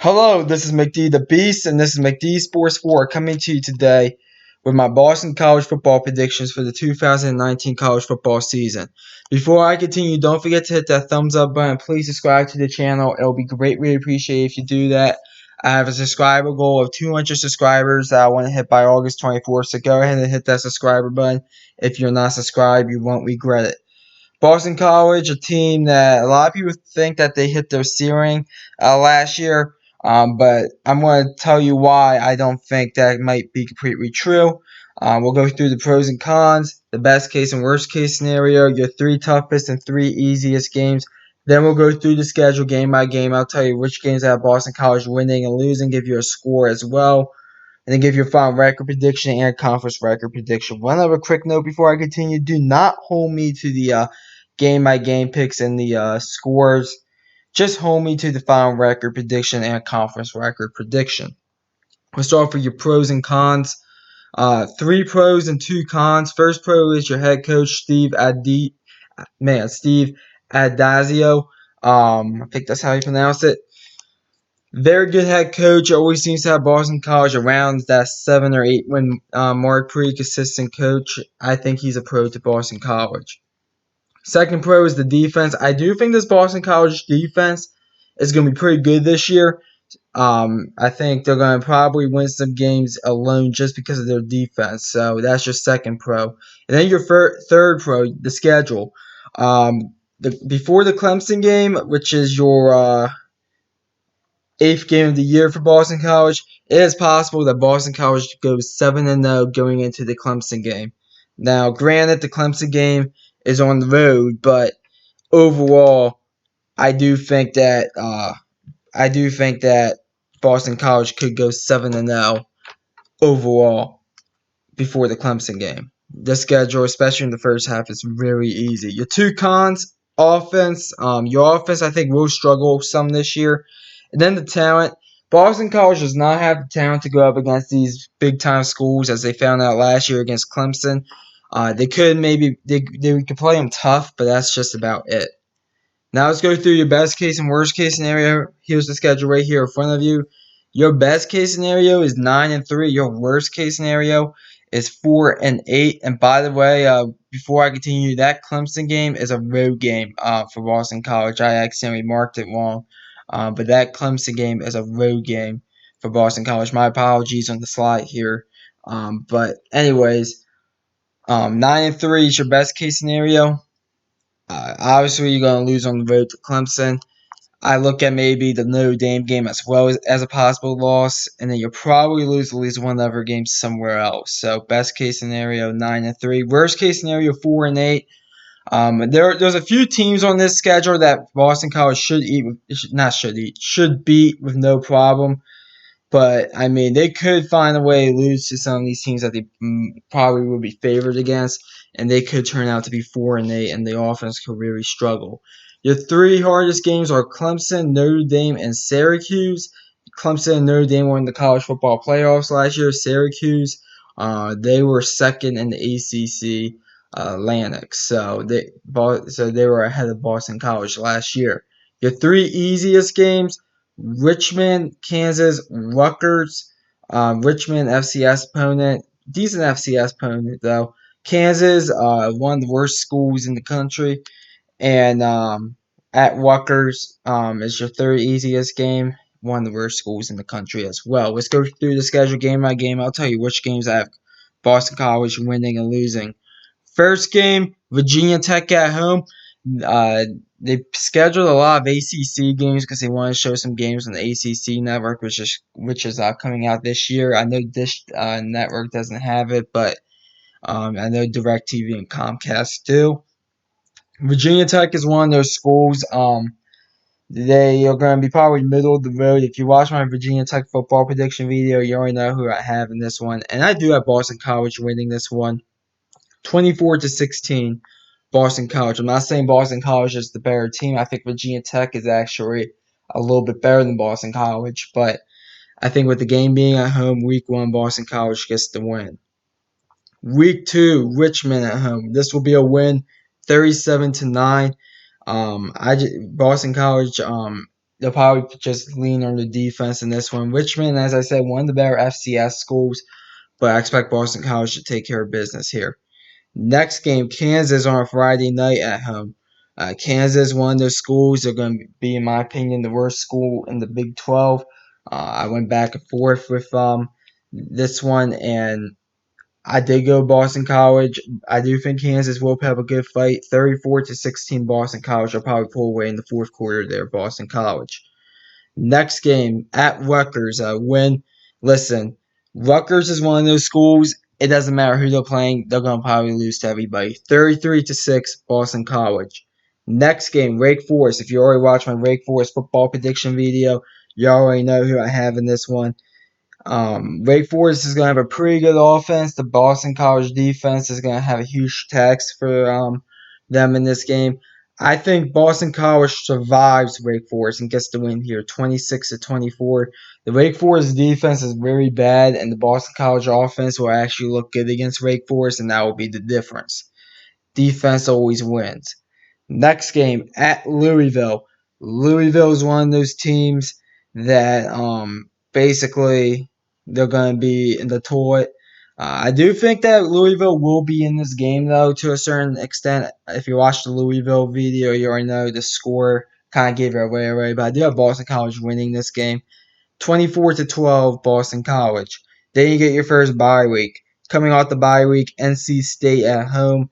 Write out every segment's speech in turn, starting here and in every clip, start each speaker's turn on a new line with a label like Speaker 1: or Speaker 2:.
Speaker 1: Hello, this is McD the Beast, and this is McD Sports 4 coming to you today with my Boston College football predictions for the 2019 college football season. Before I continue, don't forget to hit that thumbs up button. Please subscribe to the channel. It'll be greatly appreciated if you do that. I have a subscriber goal of 200 subscribers that I want to hit by August 24th, so go ahead and hit that subscriber button. If you're not subscribed, you won't regret it. Boston College, a team that a lot of people think that they hit their ceiling last year, but I'm going to tell you why I don't think that might be completely true. We'll go through the pros and cons, the best case and worst case scenario, your three toughest and three easiest games. Then we'll go through the schedule game by game. I'll tell you which games I have Boston College winning and losing, give you a score as well, and then give your final record prediction and conference record prediction. One other quick note before I continue: do not hold me to the game by game picks and the scores. Just hold me to the final record prediction and conference record prediction. Let's start with your pros and cons. Three pros and two cons. First pro is your head coach Steve Addazio. I think that's how you pronounce it. Very good head coach. Always seems to have Boston College around that 7 or 8 win mark. Pretty consistent coach. I think he's a pro to Boston College. Second pro is the defense. I do think this Boston College defense is going to be pretty good this year. I think they're going to probably win some games alone just because of their defense. So that's your second pro. And then your third pro, the schedule. Before the Clemson game, which is your eighth game of the year for Boston College, it is possible that Boston College goes 7-0 going into the Clemson game. Now, granted, the Clemson game is on the road, but overall, I do think that Boston College could go 7-0 overall before the Clemson game. The schedule, especially in the first half, is very easy. Your two cons: offense. Your offense, I think, will struggle some this year. And then the talent. Boston College does not have the talent to go up against these big-time schools, as they found out last year against Clemson. They could play them tough, but that's just about it. Now let's go through your best case and worst case scenario. Here's the schedule right here in front of you. Your best case scenario is 9-3. Your worst case scenario is 4-8. And by the way, before I continue, that Clemson game is a road game for Boston College. I accidentally marked it wrong, but that Clemson game is a road game for Boston College. My apologies on the slide here. But anyways, 9-3 is your best case scenario. Obviously, you're going to lose on the road to Clemson. I look at maybe the Notre Dame game as well as a possible loss, and then you'll probably lose at least one other game somewhere else. So, best case scenario, 9-3. Worst case scenario, 4-8. There's a few teams on this schedule that Boston College should beat with no problem. But I mean, they could find a way to lose to some of these teams that they probably would be favored against, and they could turn out to be 4-8, and the offense could really struggle. Your three hardest games are Clemson, Notre Dame, and Syracuse. Clemson and Notre Dame won the college football playoffs last year. Syracuse, they were second in the ACC Atlantic, so they were ahead of Boston College last year. Your three easiest games: Richmond, Kansas, Rutgers. Richmond, FCS opponent. Decent FCS opponent, though. Kansas, one of the worst schools in the country. And at Rutgers is your third easiest game. One of the worst schools in the country as well. Let's go through the schedule game by game. I'll tell you which games I have Boston College winning and losing. First game, Virginia Tech at home. Uh, they scheduled a lot of ACC games because they want to show some games on the ACC network, which is coming out this year. I know Dish network doesn't have it, but I know DirecTV and Comcast do. Virginia Tech is one of those schools. They are going to be probably middle of the road. If you watch my Virginia Tech football prediction video, you already know who I have in this one, and I do have Boston College winning this one, 24-16. Boston College. I'm not saying Boston College is the better team. I think Virginia Tech is actually a little bit better than Boston College, but I think with the game being at home, week 1, Boston College gets the win. Week 2, Richmond at home. This will be a win, 37-9. Boston College they'll probably just lean on the defense in this one. Richmond, as I said, one of the better FCS schools, but I expect Boston College to take care of business here. Next game, Kansas on a Friday night at home. Kansas, one of those schools, they're going to be, in my opinion, the worst school in the Big 12. I went back and forth with this one, and I did go Boston College. I do think Kansas will put up a good fight. 34-16 Boston College. I'll probably pull away in the fourth quarter there, Boston College. Next game at Rutgers, win. Listen, Rutgers is one of those schools. It doesn't matter who they're playing; they're gonna probably lose to everybody. 33-6, Boston College. Next game, Wake Forest. If you already watched my Wake Forest football prediction video, you already know who I have in this one. Wake Forest is going to have a pretty good offense. The Boston College defense is going to have a huge tax for them in this game. I think Boston College survives Wake Forest and gets the win here, 26-24. The Wake Forest defense is very bad, and the Boston College offense will actually look good against Wake Forest, and that will be the difference. Defense always wins. Next game at Louisville. Louisville is one of those teams that basically they're going to be in the toilet. I do think that Louisville will be in this game though to a certain extent. If you watch the Louisville video, you already know the score kind of gave it away already. But I do have Boston College winning this game, 24-12 Boston College. Then you get your first bye week. Coming off the bye week, NC State at home.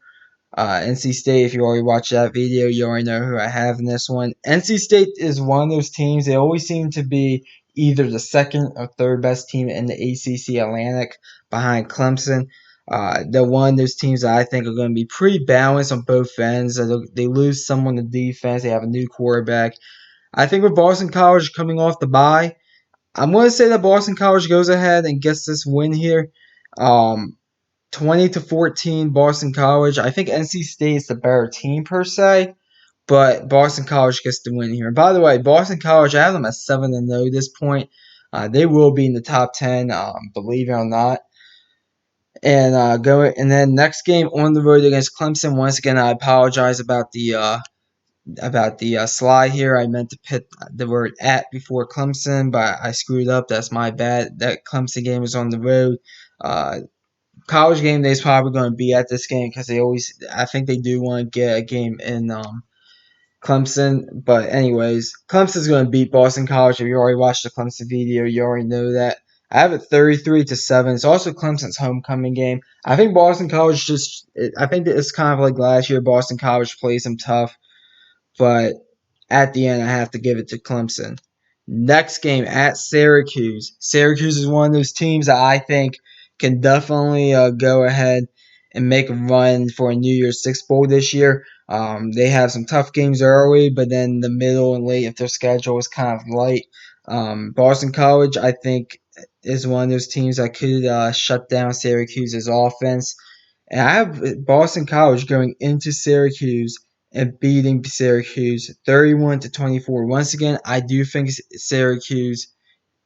Speaker 1: NC State, if you already watched that video, you already know who I have in this one. NC State is one of those teams, they always seem to be either the second or third best team in the ACC Atlantic behind Clemson. They're one of those teams that I think are going to be pretty balanced on both ends. They lose someone to defense. They have a new quarterback. I think with Boston College coming off the bye, I'm going to say that Boston College goes ahead and gets this win here. 20-14 Boston College. I think NC State is the better team per se, but Boston College gets the win here. And by the way, Boston College, I have them at 7-0 at this point. They will be in the top 10, believe it or not. And and then next game on the road against Clemson. Once again, I apologize about the slide here. I meant to put the word "at" before Clemson, but I screwed up. That's my bad. That Clemson game is on the road. College game day is probably going to be at this game because I think they do want to get a game in Clemson. But anyways, Clemson's going to beat Boston College. If you already watched the Clemson video, you already know that. I have it 33-7. It's also Clemson's homecoming game. I think Boston College I think that it's kind of like last year. Boston College plays them tough, but at the end, I have to give it to Clemson. Next game at Syracuse. Syracuse is one of those teams that I think can definitely go ahead and make a run for a New Year's Six Bowl this year. They have some tough games early, but then the middle and late of their schedule is kind of light. Boston College, I think, is one of those teams that could shut down Syracuse's offense. And I have Boston College going into Syracuse and beating Syracuse 31-24. Once again, I do think Syracuse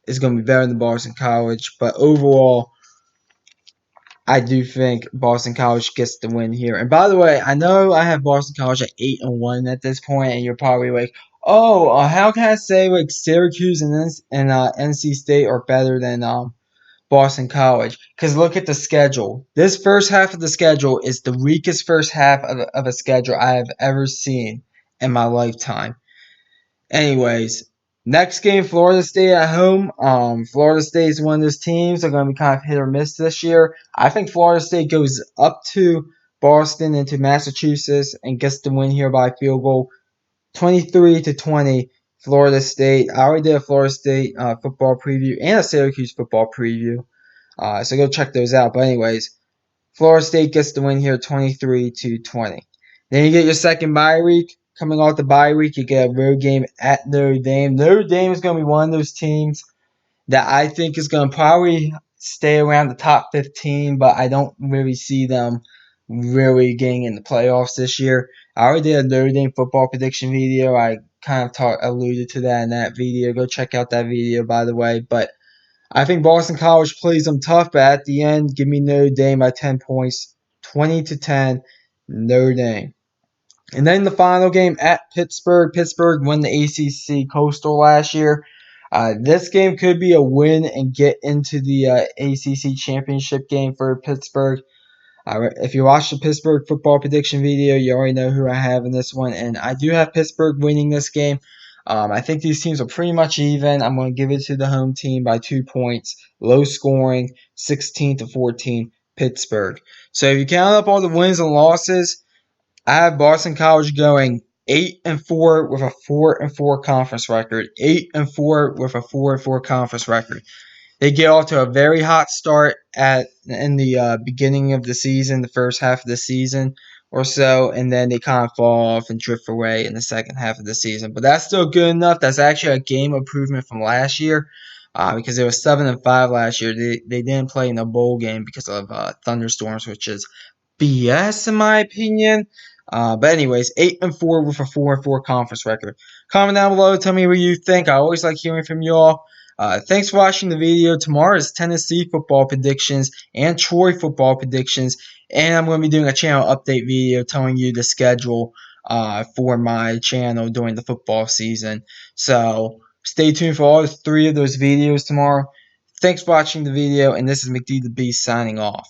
Speaker 1: is going to be better than Boston College, but overall, I do think Boston College gets the win here. And by the way, I know I have Boston College at 8-1 at this point, and you're probably like, "Oh, how can I say like Syracuse and NC State are better than Boston College?" Because look at the schedule. This first half of the schedule is the weakest first half of a schedule I have ever seen in my lifetime. Anyways, next game, Florida State at home. Florida State is one of those teams that are going to be kind of hit or miss this year. I think Florida State goes up to Boston into Massachusetts and gets the win here by field goal, 23-20. Florida State. I already did a Florida State football preview and a Syracuse football preview. So go check those out. But anyways, Florida State gets the win here, 23-20. Then you get your second bye week. Coming off the bye week, you get a road game at Notre Dame. Notre Dame is going to be one of those teams that I think is going to probably stay around the top 15, but I don't really see them really getting in the playoffs this year. I already did a Notre Dame football prediction video. I kind of alluded to that in that video. Go check out that video, by the way. But I think Boston College plays them tough, but at the end, give me Notre Dame by 10 points, 20-10, Notre Dame. And then the final game at Pittsburgh. Pittsburgh won the ACC Coastal last year. This game could be a win and get into the ACC championship game for Pittsburgh. If you watch the Pittsburgh football prediction video, you already know who I have in this one, and I do have Pittsburgh winning this game. I think these teams are pretty much even. I'm going to give it to the home team by 2 points. Low scoring, 16-14, Pittsburgh. So if you count up all the wins and losses, I have Boston College going 8-4 with a 4-4 conference record. 8-4 with a 4-4 conference record. They get off to a very hot start in the beginning of the season, the first half of the season or so, and then they kind of fall off and drift away in the second half of the season. But that's still good enough. That's actually a game improvement from last year, because it was 7-5 last year. They didn't play in a bowl game because of thunderstorms, which is BS in my opinion. But anyways, 8-4 with a 4-4 conference record. Comment down below, tell me what you think. I always like hearing from you all. Thanks for watching the video. Tomorrow is Tennessee football predictions and Troy football predictions, and I'm going to be doing a channel update video telling you the schedule for my channel during the football season. So stay tuned for all three of those videos tomorrow. Thanks for watching the video, and this is McD the Beast signing off.